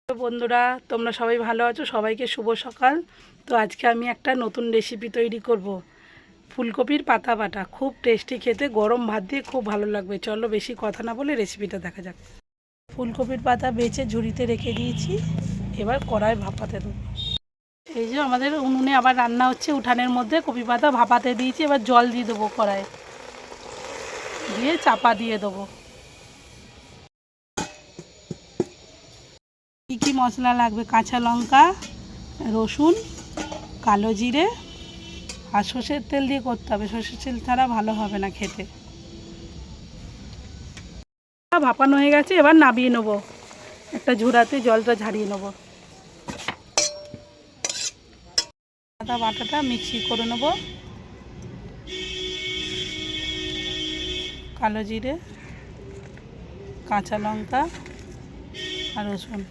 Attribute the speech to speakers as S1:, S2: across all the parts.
S1: তো বন্ধুরা, তোমরা সবাই ভালো আছো? সবাইকে শুভ সকাল। তো আজকে আমি একটা নতুন রেসিপি তৈরি করব, ফুলকপির পাতা বাটা। খুব টেস্টি খেতে, গরম ভাত দিয়ে খুব ভালো লাগবে। চলো বেশি কথা না বলে রেসিপিটা দেখা যাক। ফুলকপির পাতা বেছে ঝুড়িতে রেখে দিয়েছি, এবার কড়াই ভাপাতে দেবো। এই যে আমাদের উনুনে আবার রান্না হচ্ছে, উঠানের মধ্যে কপি পাতা ভাপাতে দিয়েছি। এবার জল দিয়ে দেবো কড়াই, দিয়ে চাপা দিয়ে দেবো। কী কী মশলা লাগবে? কাঁচা লঙ্কা, রসুন, কালো জিরে আর সর্ষের তেল দিয়ে করতে হবে। সর্ষের তেল ছাড়া ভালো হবে না খেতে। ভাপানো হয়ে গেছে, এবার নামিয়ে নেবো। একটা ঝুড়াতে জলটা ঝারিয়ে নেবো। আদা বাটাটা মিক্সি করে নেব। কালো জিরে, কাঁচা লঙ্কা আর রসুন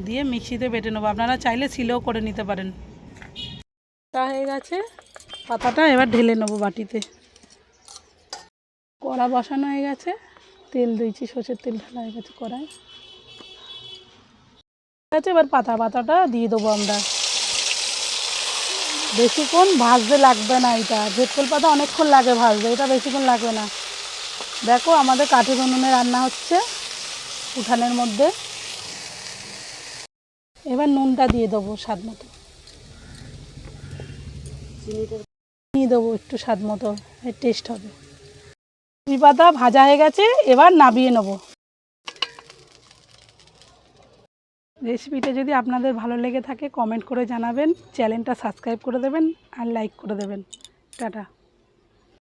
S1: দিয়ে মিক্সিতে বেটে নেবো। আপনারা চাইলে শিলেও করে নিতে পারেন। তা হয়ে গেছে পাতাটা, এবার ঢেলে নেবো বাটিতে। কড়া বসানো হয়ে গেছে, তেল দিয়েছি, সর্ষের তেল ঢালা হয়ে গেছে কড়াই। ঠিক আছে, এবার পাতাটা দিয়ে দেবো আমরা। বেশিক্ষণ ভাজতে লাগবে না। এটা ভেটকল পাতা অনেকক্ষণ লাগে ভাজতে, এটা বেশিক্ষণ লাগবে না। দেখো আমাদের কাঠের উনুনে রান্না হচ্ছে উঠানের মধ্যে। এবার নুনটা দিয়ে দেবো স্বাদ মতো, চিনি দেবো একটু স্বাদ মতো, এর টেস্ট হবে। কপি পাতা ভাজা হয়ে গেছে, এবার নামিয়ে নেবো। রেসিপিটা যদি আপনাদের ভালো লেগে থাকে কমেন্ট করে জানাবেন, চ্যানেলটা সাবস্ক্রাইব করে দেবেন আর লাইক করে দেবেন। টাটা।